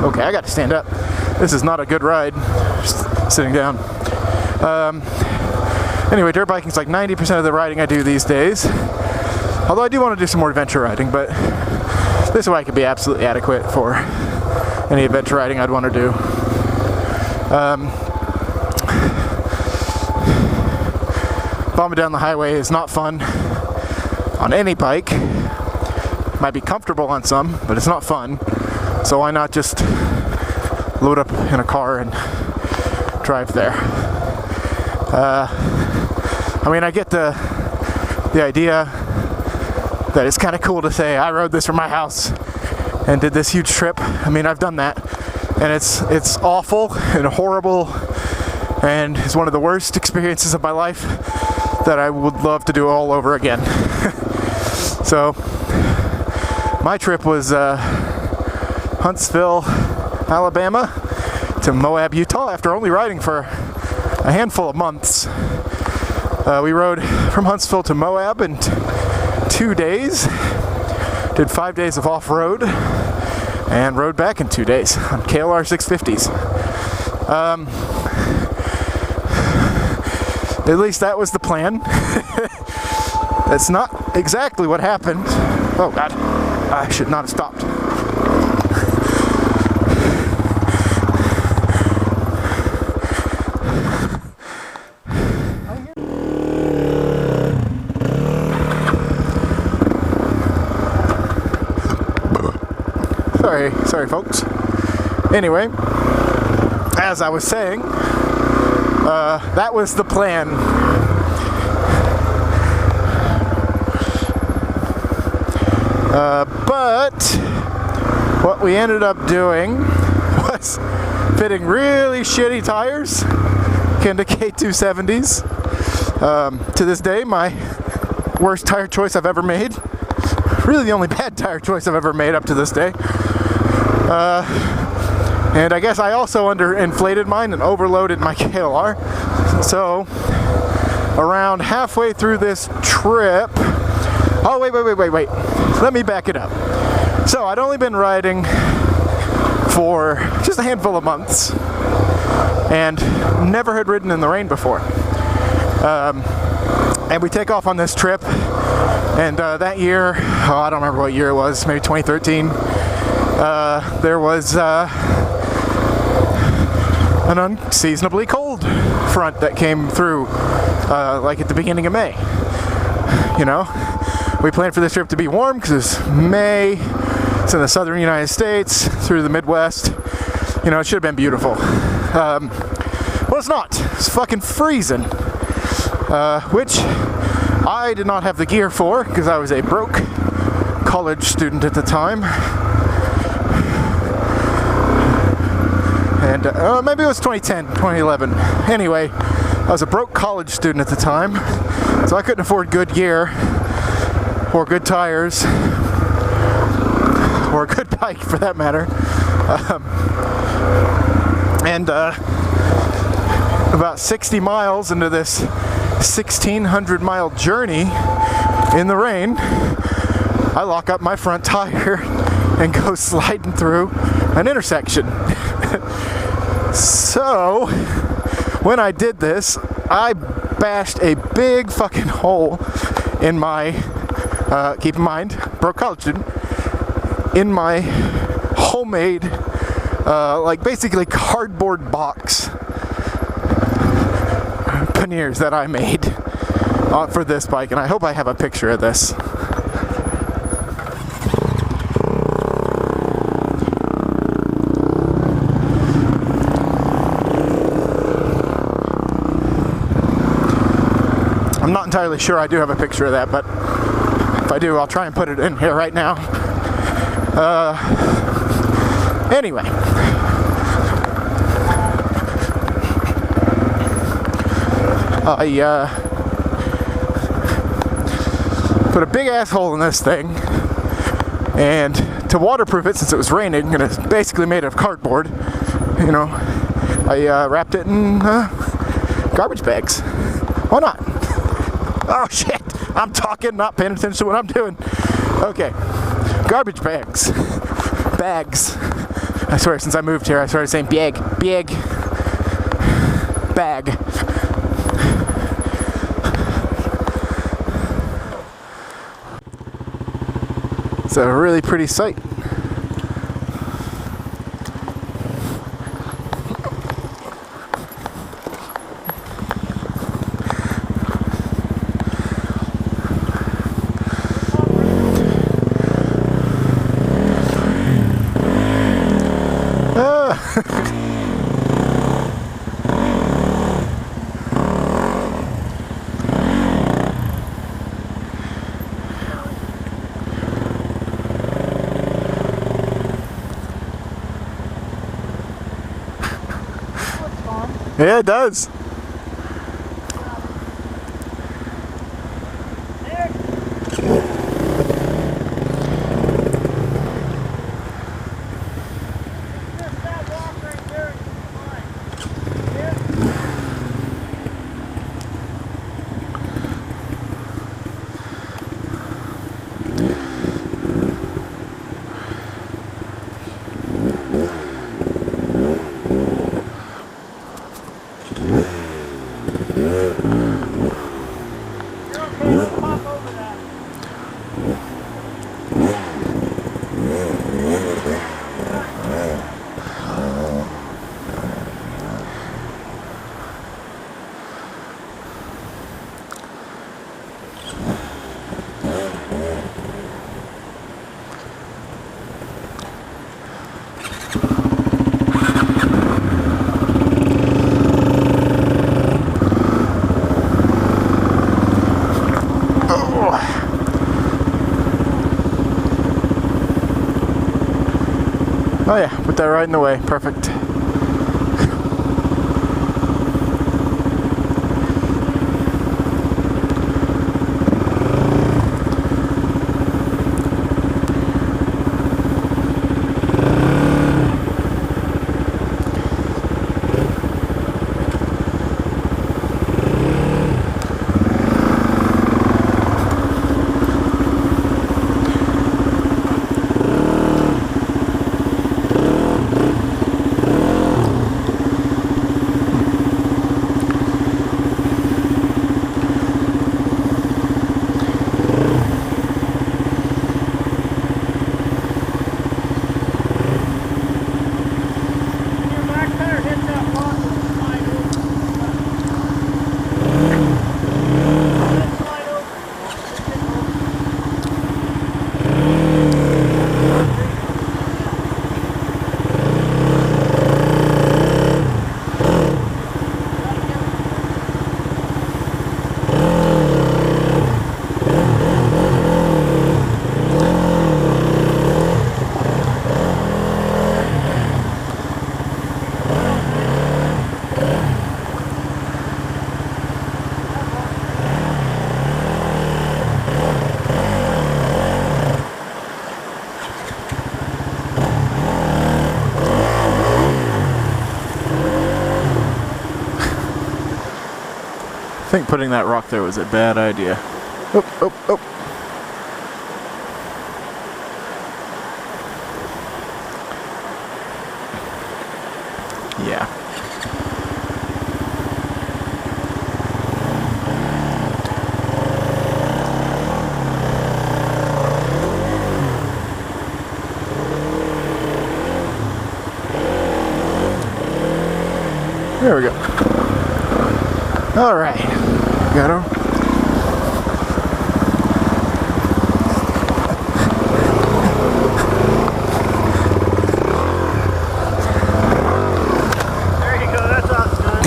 Okay, I got to stand up. This is not a good ride. Just sitting down. Anyway, dirt biking is like 90% of the riding I do these days. Although I do want to do some more adventure riding, but this bike could be absolutely adequate for any adventure riding I'd want to do. Bombing down the highway is not fun on any bike. Might be comfortable on some, but it's not fun. So why not just load up in a car and drive there? I mean, I get the idea that it's kind of cool to say I rode this from my house and did this huge trip. I mean, I've done that, and it's awful and horrible, and it's one of the worst experiences of my life that I would love to do all over again. So my trip was Huntsville, Alabama to Moab, Utah, after only riding for a handful of months. We rode from Huntsville to Moab in 2 days, did 5 days of off-road, and rode back in 2 days on KLR 650s. At least that was the plan. That's not exactly what happened. Oh God, I should not have stopped. Sorry folks. Anyway, as I was saying, that was the plan. But what we ended up doing was fitting really shitty tires, Kenda K270s. To this day, my worst tire choice I've ever made. Really the only bad tire choice I've ever made up to this day. And I guess I also underinflated mine and overloaded my KLR. So around halfway through this trip, oh wait, let me back it up. So I'd only been riding for just a handful of months and never had ridden in the rain before. And we take off on this trip, and that year, I don't remember what year it was, maybe 2013, there was an unseasonably cold front that came through like at the beginning of May. You know, we planned for this trip to be warm because it's May, it's in the southern United States, through the Midwest. You know, it should have been beautiful. Well, it's not. It's fucking freezing. Which I did not have the gear for because I was a broke college student at the time. And maybe it was 2010, 2011. Anyway, I was a broke college student at the time, so I couldn't afford good gear or good tires or a good bike for that matter. And about 60 miles into this 1,600 mile journey in the rain, I lock up my front tire and go sliding through an intersection. So when I did this, I bashed a big fucking hole in my, keep in mind, broke college student, in my homemade, like basically cardboard box panniers that I made for this bike, and I hope I have a picture of this. I'm not entirely sure I do have a picture of that, but if I do, I'll try and put it in here right now. Anyway. I put a big asshole in this thing, and to waterproof it, since it was raining and it's basically made of cardboard, you know, I wrapped it in garbage bags. Why not? Oh shit, I'm talking, not paying attention to what I'm doing. Okay, Garbage bags. Bags. I swear, since I moved here, I started saying bag. Bag. It's a really pretty sight. Yeah, it does. Oh yeah, put that right in the way. Perfect. I think putting that rock there was a bad idea. Oh, oh, oh. Yeah. There we go. All right. Got him. There you go. That's awesome.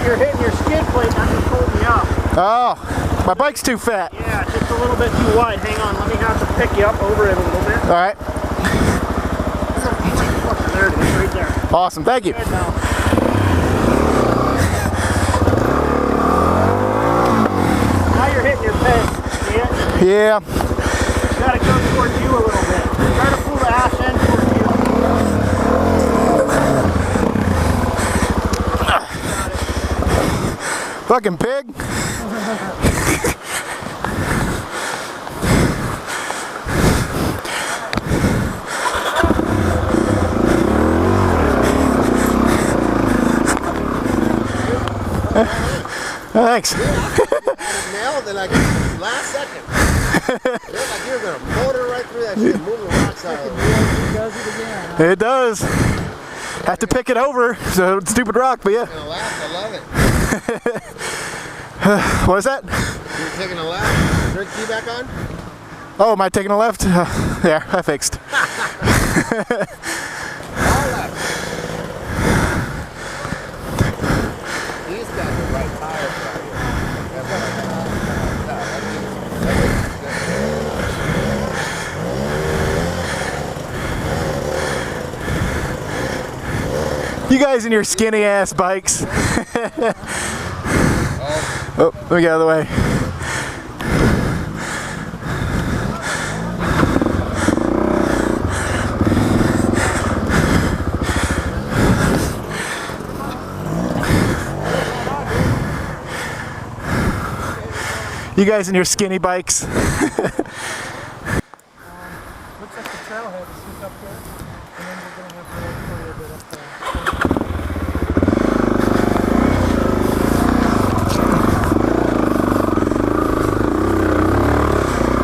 You're hitting your skid plate. That's what's holding you up. Oh, my bike's too fat. Yeah, it's just a little bit too wide. Hang on. Let me have to pick you up over it a little bit. All right. There it is, right there. Awesome. Thank you. Good now. Now you're hitting your peg. See it? Yeah. You gotta come towards you a little bit. Try to pull the ash end towards you. Fucking pig. Thanks. Nailed it like last second. It looked like you were gonna motor right through that shit, moving rocks out of the way. It does it again. It does. Have to pick it over, so stupid rock, but yeah. Taking a lap, I love it. What is that? You're taking a lap. Drink key back on? Oh, am I taking a left? There, I fixed. All left. He's got the right tire for you. You guys in your skinny ass bikes. Oh, let me get out of the way. You guys in your skinny bikes. Looks like the trailhead is just up there. And then we're going to have to wait for a little bit up there.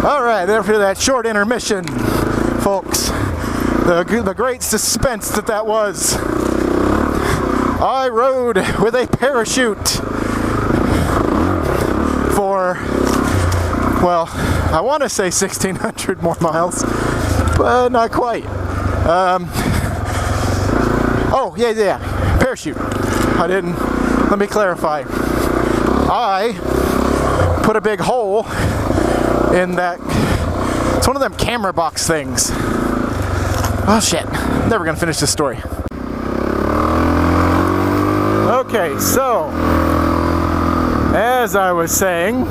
All right, after that short intermission, folks, the great suspense that was. I rode with a parachute for, well, I want to say 1,600 more miles, but not quite. Oh, yeah, parachute. Let me clarify. I put a big hole in that, it's one of them camera box things. Oh shit, never gonna finish this story. Okay, so, as I was saying,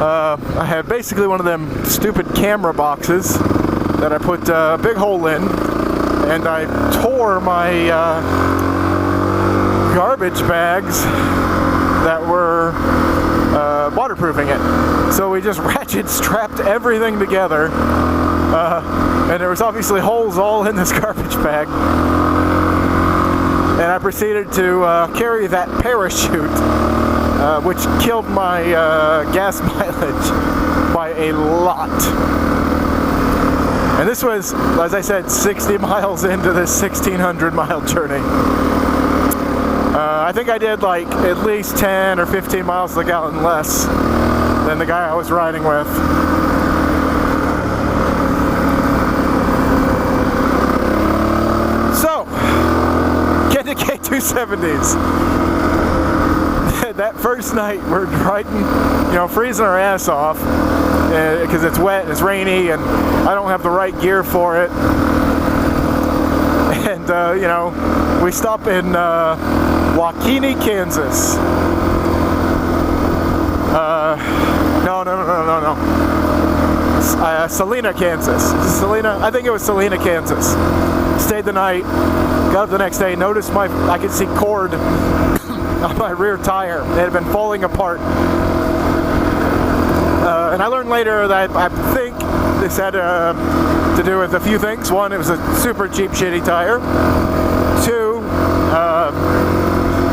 I had basically one of them stupid camera boxes that I put a big hole in, and I tore my garbage bags that were waterproofing it. So we just ratchet strapped everything together, and there was obviously holes all in this garbage bag. And I proceeded to carry that parachute, which killed my gas mileage by a lot. And this was, as I said, 60 miles into this 1,600 mile journey. I think I did like at least 10 or 15 miles a gallon less than the guy I was riding with. So, get to K270s. That first night we're riding, freezing our ass off because it's wet and it's rainy and I don't have the right gear for it. And, we stop in Waukene, Kansas. No. Salina, Kansas. Salina? I think it was Salina, Kansas. Stayed the night, got up the next day, noticed I could see cord on my rear tire. It had been falling apart. And I learned later that I think this had to do with a few things. One, it was a super cheap, shitty tire. Two,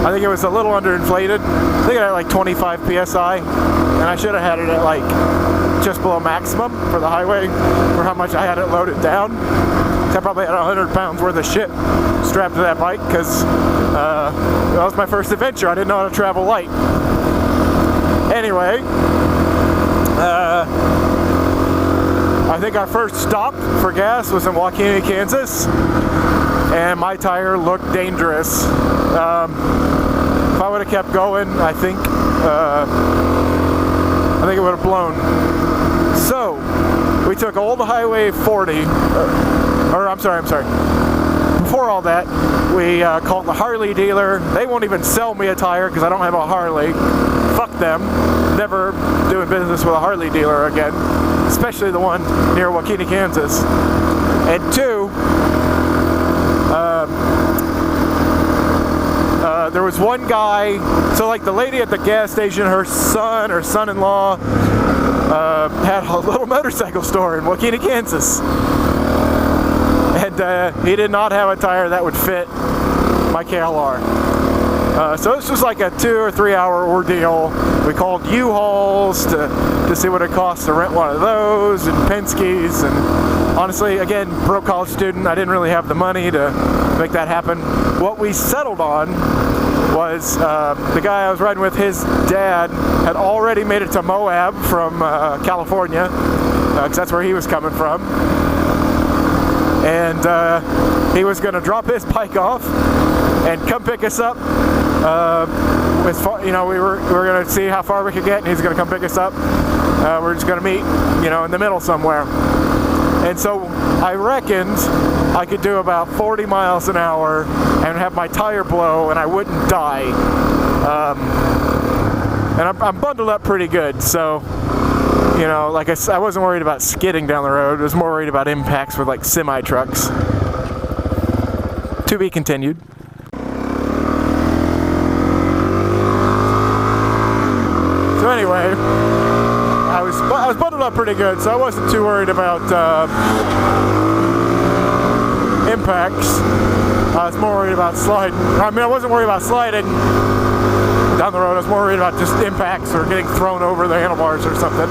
I think it was a little underinflated. I think it had like 25 PSI, and I should have had it at like just below maximum for the highway for how much I had it loaded down. I probably had 100 pounds worth of shit strapped to that bike because that was my first adventure. I didn't know how to travel light. Anyway, I think our first stop for gas was in Waukene, Kansas, and my tire looked dangerous. If I would have kept going, I think it would have blown. So we took all the Highway 40, I'm sorry. Before all that, we called the Harley dealer. They won't even sell me a tire because I don't have a Harley. Fuck them. Never doing business with a Harley dealer again, especially the one near Waukene, Kansas. And two, There was one guy, so like the lady at the gas station, her son-in-law, had a little motorcycle store in Waukeena, Kansas. And he did not have a tire that would fit my KLR. So this was like a 2 or 3 hour ordeal. We called U-Hauls to see what it costs to rent one of those, and Penske's, and honestly, again, broke college student, I didn't really have the money to make that happen. What we settled on was the guy I was riding with, his dad had already made it to Moab from California, because that's where he was coming from. And he was going to drop his bike off and come pick us up. As far, we were going to see how far we could get, and he's going to come pick us up. We're just going to meet, in the middle somewhere. And so I reckoned I could do about 40 miles an hour and have my tire blow and I wouldn't die. And I'm bundled up pretty good, so, like I wasn't worried about skidding down the road. I was more worried about impacts with like semi-trucks. To be continued. So anyway, I was bundled up pretty good, so I wasn't too worried about impacts. I was more worried about sliding. I mean, I wasn't worried about sliding down the road. I was more worried about just impacts or getting thrown over the handlebars or something.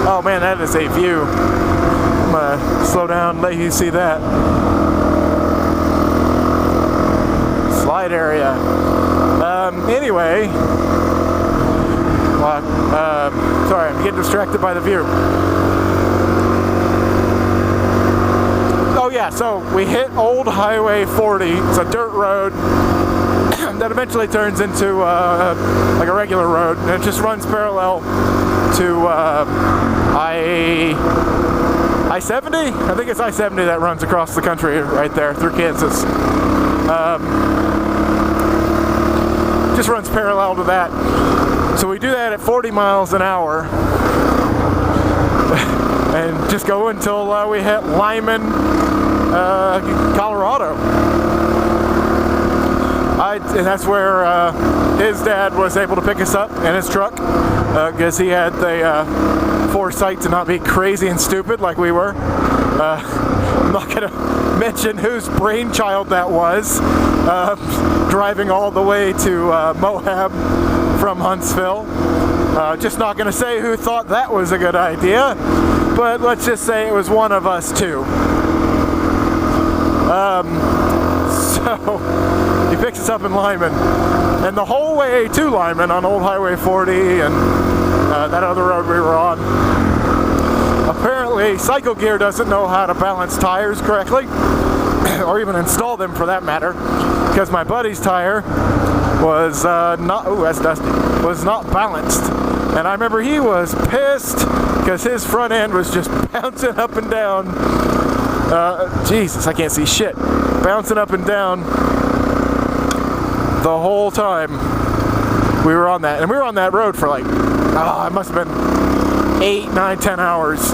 Oh man, that is a view. I'm gonna slow down and let you see that. Slide area. Anyway. Sorry, I'm getting distracted by the view. Oh yeah, so we hit Old Highway 40. It's a dirt road that eventually turns into like a regular road, and it just runs parallel to I-70? I think it's I-70 that runs across the country right there through Kansas. Just runs parallel to that. So we do that at 40 miles an hour and just go until we hit Lyman, Colorado. And that's where his dad was able to pick us up in his truck because he had the foresight to not be crazy and stupid like we were. I'm not going to mention whose brainchild that was, driving all the way to Moab from Huntsville. Just not going to say who thought that was a good idea, but let's just say it was one of us too. So he picks us up in Lyman, and the whole way to Lyman on Old Highway 40 and that other road we were on, apparently Cycle Gear doesn't know how to balance tires correctly, or even install them for that matter, because my buddy's tire was was not balanced. And I remember he was pissed because his front end was just bouncing up and down. Jesus, I can't see shit. Bouncing up and down the whole time we were on that. And we were on that road for like, it must have been 8, 9, 10 hours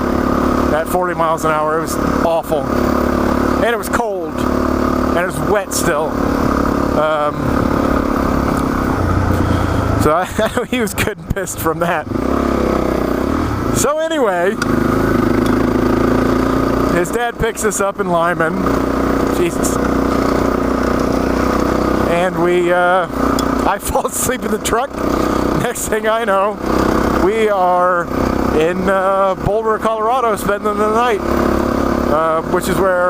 at 40 miles an hour. It was awful. And it was cold. And it was wet still. So I know he was good and pissed from that. So anyway, his dad picks us up in Lyman. Jesus. And I fall asleep in the truck. Next thing I know, we are in Boulder, Colorado, spending the night, which is where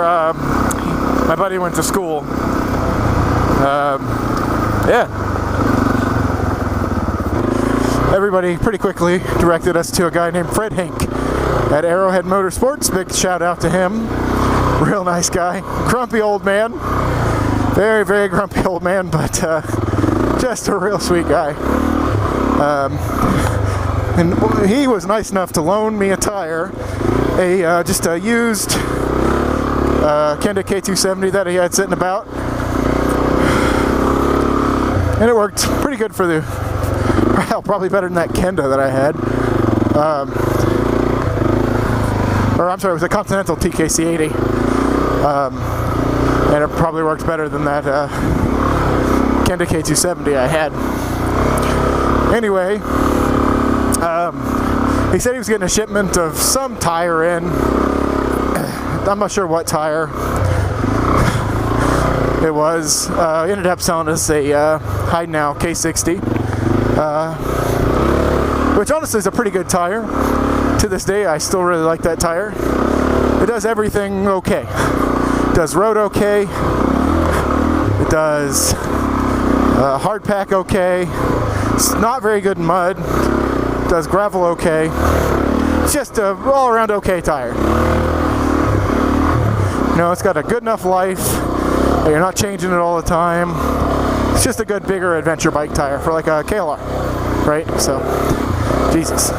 my buddy went to school. Yeah. Everybody pretty quickly directed us to a guy named Fred Hink at Arrowhead Motorsports. Big shout out to him. Real nice guy. Grumpy old man. Very, very grumpy old man, but just a real sweet guy. And he was nice enough to loan me a tire, just a used Kenda K270 that he had sitting about. And it worked pretty good for the, well, probably better than that Kenda that I had. Or I'm sorry, it was a Continental TKC80. And it probably worked better than that Kenda K270 I had. Anyway, he said he was getting a shipment of some tire in. I'm not sure what tire it was. He ended up selling us a Heidenau K60, which honestly is a pretty good tire. To this day, I still really like that tire. It does everything okay. It does road okay. It does hard pack okay. It's not very good in mud. It does gravel okay. It's just a all-around okay tire. You know, it's got a good enough life that you're not changing it all the time. It's just a good, bigger adventure bike tire for like a KLR, right? So, Jesus.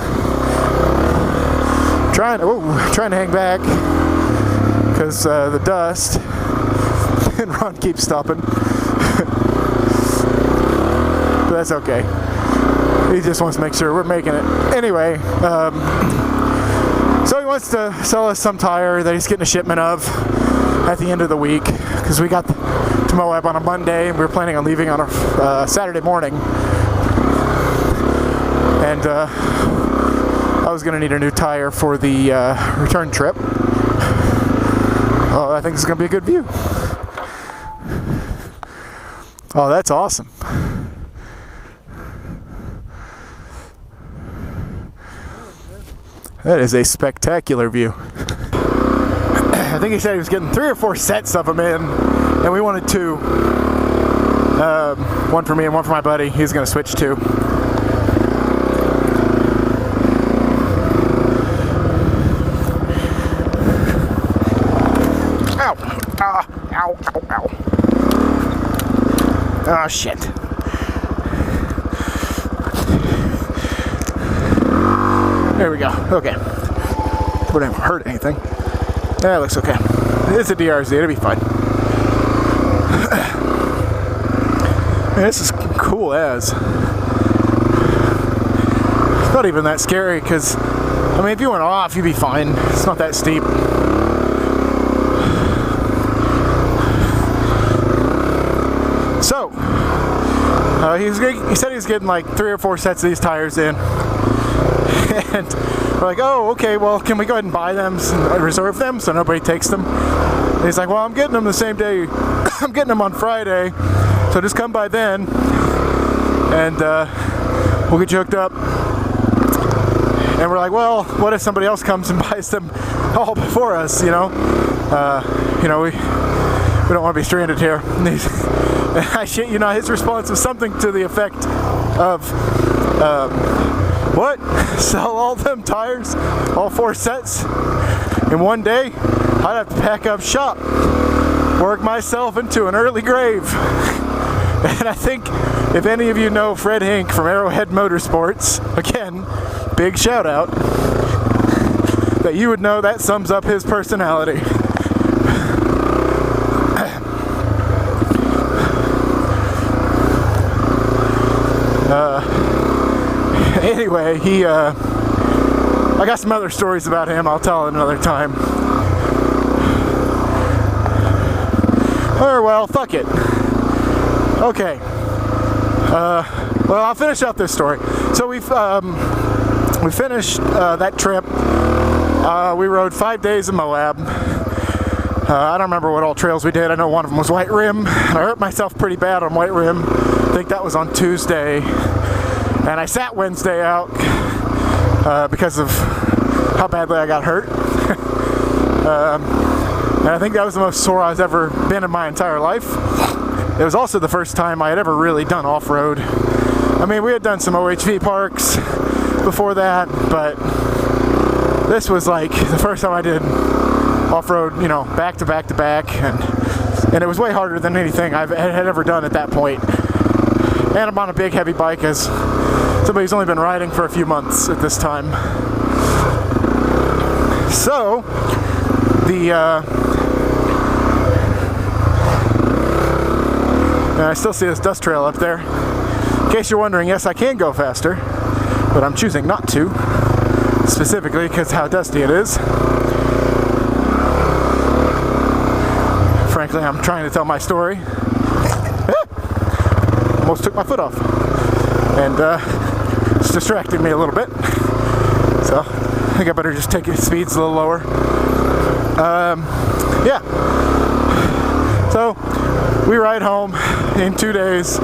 Trying to hang back because the dust, and Ron keeps stopping. But that's okay. He just wants to make sure we're making it. Anyway, so he wants to sell us some tire that he's getting a shipment of at the end of the week, because we got to Moab on a Monday and we were planning on leaving on a Saturday morning. And I was going to need a new tire for the return trip. Oh, I think this is going to be a good view. Oh, that's awesome. That is a spectacular view. I think he said he was getting 3 or 4 sets of them in, and we wanted 2. One for me and one for my buddy. He's going to switch 2. Ow! Ow! Ow! Ow! Oh, shit. There we go. Okay. Wouldn't hurt anything. That looks okay. It's a DRZ. It'll be fine. Man, this is cool as. It's not even that scary because, I mean, if you went off, you'd be fine. It's not that steep. So, he said he was getting like 3 or 4 sets of these tires in. And we're like, oh, okay, well, can we go ahead and buy them and reserve them so nobody takes them? And he's like, well, I'm getting them the same day. I'm getting them on Friday, so just come by then, and we'll get you hooked up. And we're like, well, what if somebody else comes and buys them all before us, you know? We don't want to be stranded here. And his response was something to the effect of, what? Sell all them tires? All 4 sets? In one day? I'd have to pack up shop. Work myself into an early grave. And I think if any of you know Fred Hink from Arrowhead Motorsports, again, big shout out, that you would know that sums up his personality. Anyway, I got some other stories about him I'll tell another time. Or, well, fuck it. Okay. Well, I'll finish up this story. So we finished that trip. We rode 5 days in Moab. I don't remember what all trails we did. I know one of them was White Rim. I hurt myself pretty bad on White Rim. I think that was on Tuesday. And I sat Wednesday out because of how badly I got hurt. And I think that was the most sore I've ever been in my entire life. It was also the first time I had ever really done off-road. I mean, we had done some OHV parks before that, but this was like the first time I did off-road, you know, back to back to back, and it was way harder than anything I had ever done at that point. And I'm on a big heavy bike as somebody who's only been riding for a few months at this time. So, and I still see this dust trail up there. In case you're wondering, yes, I can go faster, but I'm choosing not to, specifically because how dusty it is. Frankly, I'm trying to tell my story. almost took my foot off. And it's distracting me a little bit. So I think I better just take its speeds a little lower. Yeah. So we ride home in 2 days.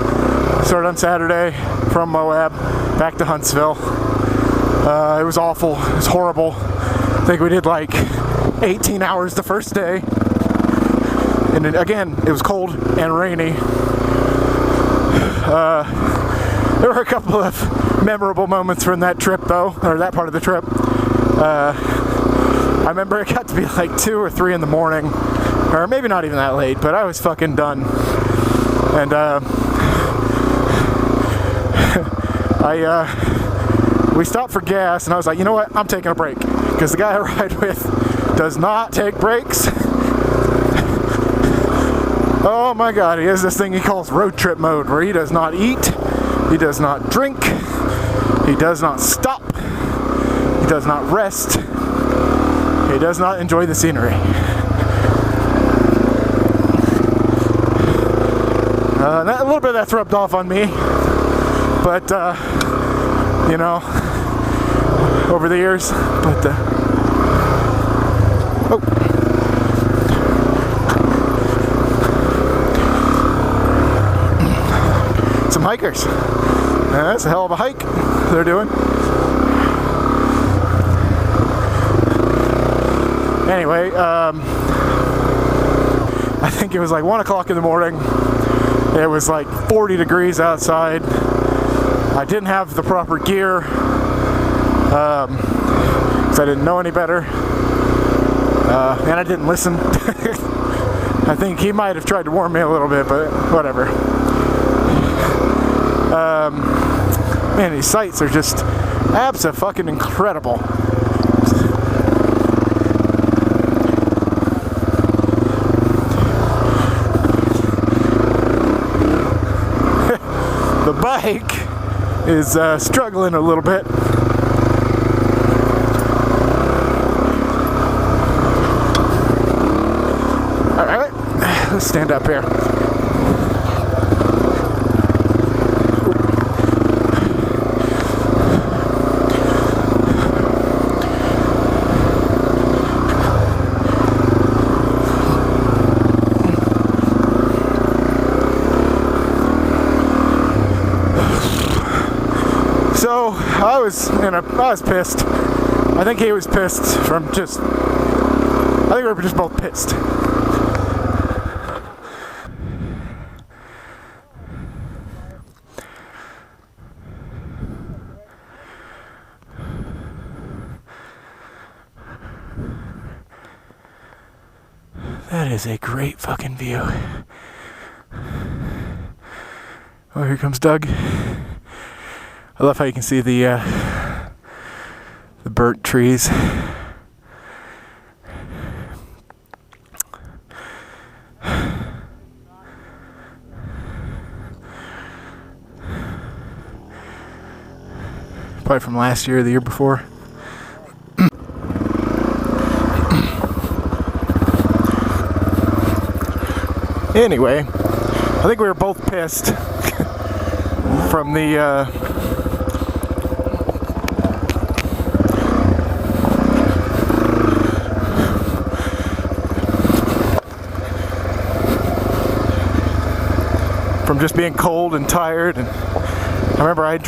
Started on Saturday from Moab back to Huntsville. It was awful. It was horrible. I think we did like 18 hours the first day. And then, again, it was cold and rainy. There were a couple of memorable moments from that trip, though, or that part of the trip. I remember it got to be like 2 or 3 in the morning, or maybe not even that late, but I was fucking done. And we stopped for gas, and I was like, you know what, I'm taking a break, because the guy I ride with does not take breaks. Oh my god, he has this thing he calls road trip mode, where he does not eat, he does not drink, he does not stop, he does not rest, he does not enjoy the scenery. A little bit of that's rubbed off on me, but you know, over the years, but some hikers. That's a hell of a hike they're doing. Anyway, I think it was like 1 o'clock in the morning. It was like 40 degrees outside. I didn't have the proper gear because I didn't know any better, and I didn't listen. I think he might have tried to warn me a little bit, but whatever. Man, these sights are just abso-fucking-incredible. The bike is struggling a little bit. Alright, let's stand up here. So I was pissed. I think he was pissed from just. I think we were just both pissed. That is a great fucking view. Oh, here comes Doug. I love how you can see the burnt trees. Probably from last year or the year before. Anyway, I think we were both pissed from the from just being cold and tired. And I remember I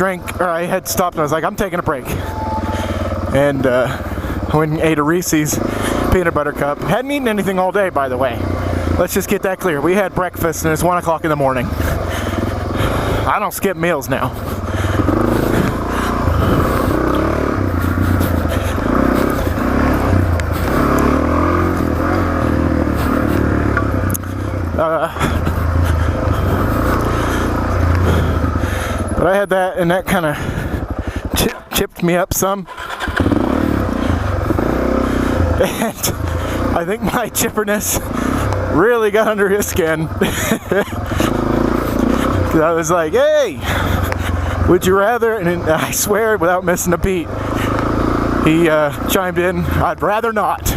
had stopped and I was like, I'm taking a break. And I went and ate a Reese's peanut butter cup. Hadn't eaten anything all day, by the way. Let's just get that clear. We had breakfast and it's 1 o'clock in the morning. I don't skip meals now. But I had that, and that kind of chipped me up some. And I think my chipperness really got under his skin. Because I was like, hey, would you rather? And I swear, without missing a beat, he chimed in, I'd rather not,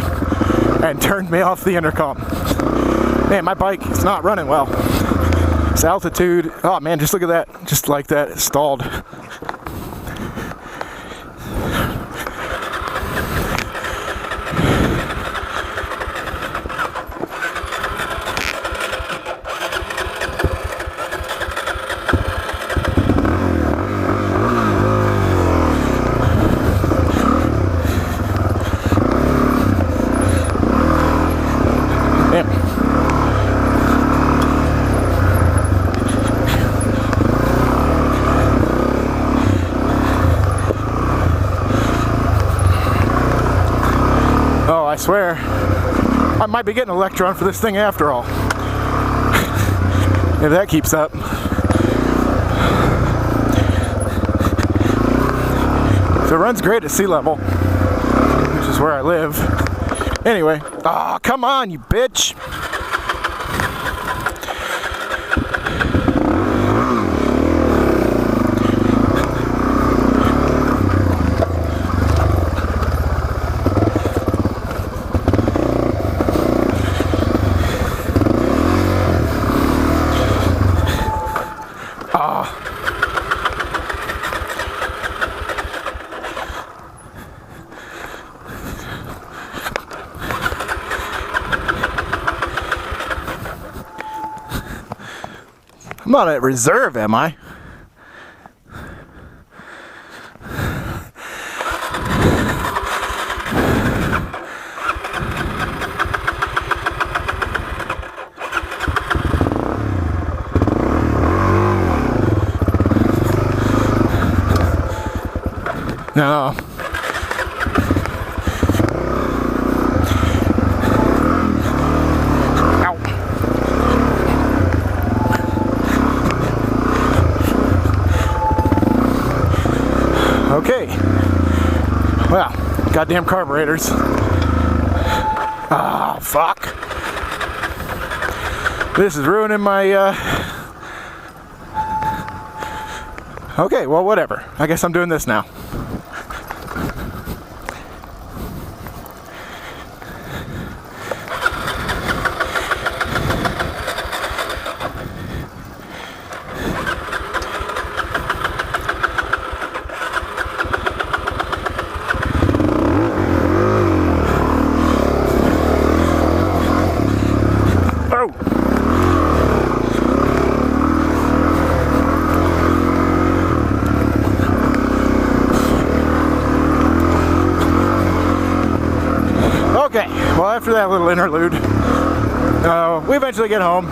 and turned me off the intercom. Man, my bike is not running well. This altitude, oh man, just look at that, just like that, it's stalled. I swear, I might be getting an Electron for this thing after all. If that keeps up. So it runs great at sea level, which is where I live. Anyway, oh, come on, you bitch. I'm not at reserve, am I? No. Okay. Well, goddamn carburetors. Ah, fuck. This is ruining my, Okay, well, whatever. I guess I'm doing this now. Okay, well after that little interlude, we eventually get home,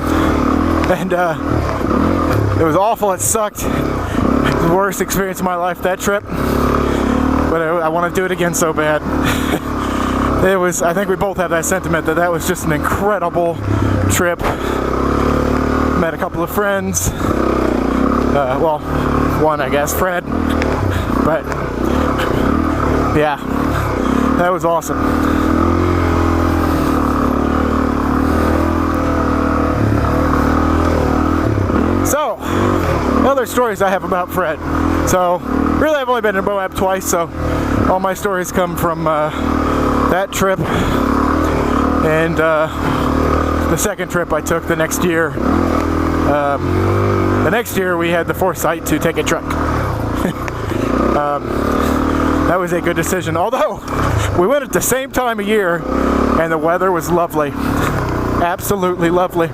and it was awful, it sucked. It was the worst experience of my life, that trip, but I want to do it again so bad. It was, I think we both have that sentiment that that was just an incredible trip. Met a couple of friends, well, one I guess, Fred, but yeah, that was awesome. So, other stories I have about Fred. So, really I've only been to Moab twice, so all my stories come from that trip and the second trip I took the next year. The next year we had the foresight to take a truck. That was a good decision, although we went at the same time of year and the weather was lovely. Absolutely lovely.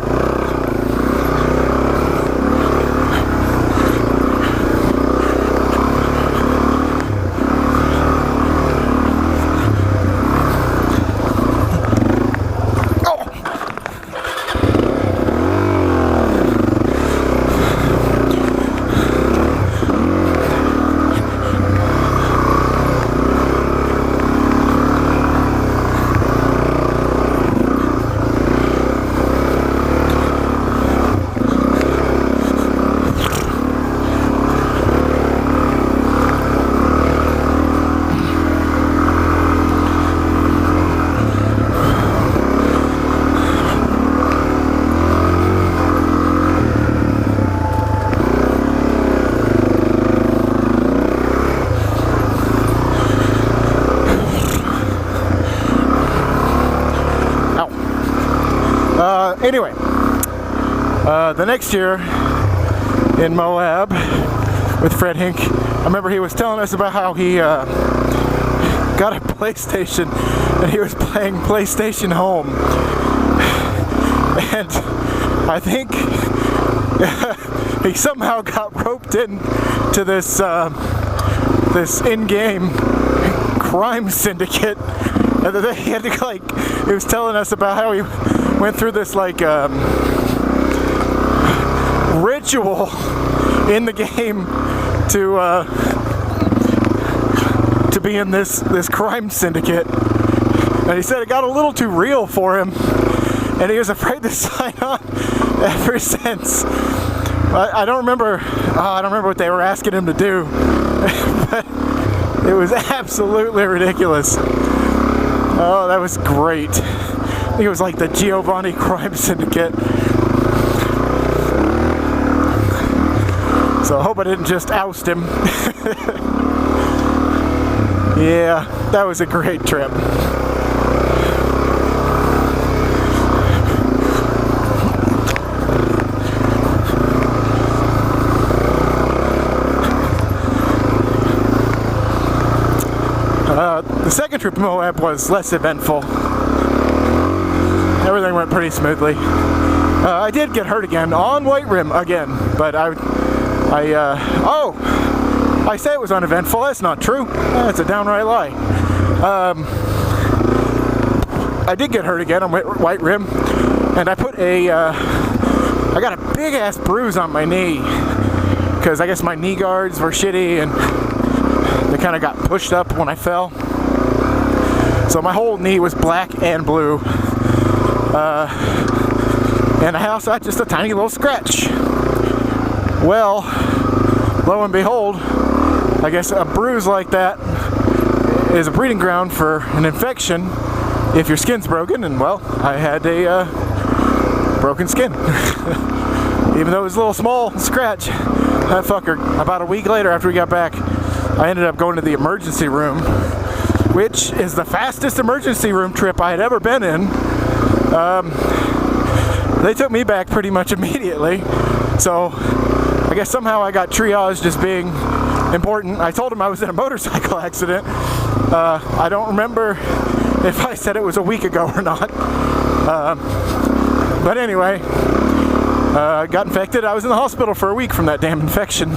Anyway, The next year in Moab with Fred Hink, I remember he was telling us about how he got a PlayStation and he was playing PlayStation Home. And I think he somehow got roped in to this this in-game crime syndicate. And then he had to he was telling us about how he went through this ritual in the game to be in this crime syndicate. And he said it got a little too real for him, and he was afraid to sign on ever since. I don't remember what they were asking him to do, but it was absolutely ridiculous. Oh, that was great. I think it was like the Giovanni Crime Syndicate. So I hope I didn't just oust him. Yeah, that was a great trip. The second trip to Moab was less eventful. Everything went pretty smoothly. I did get hurt again on White Rim again, but I say it was uneventful. That's not true. That's a downright lie. I did get hurt again on White Rim, and I got a big ass bruise on my knee because I guess my knee guards were shitty and they kind of got pushed up when I fell. So my whole knee was black and blue. And I also had just a tiny little scratch. Well, lo and behold, I guess a bruise like that is a breeding ground for an infection if your skin's broken, and well, I had a broken skin. Even though it was a little small scratch, that fucker, about a week later after we got back, I ended up going to the emergency room, which is the fastest emergency room trip I had ever been in. They took me back pretty much immediately, so I guess somehow I got triaged as being important. I told them I was in a motorcycle accident. I don't remember if I said it was a week ago or not. But anyway, got infected. I was in the hospital for a week from that damn infection.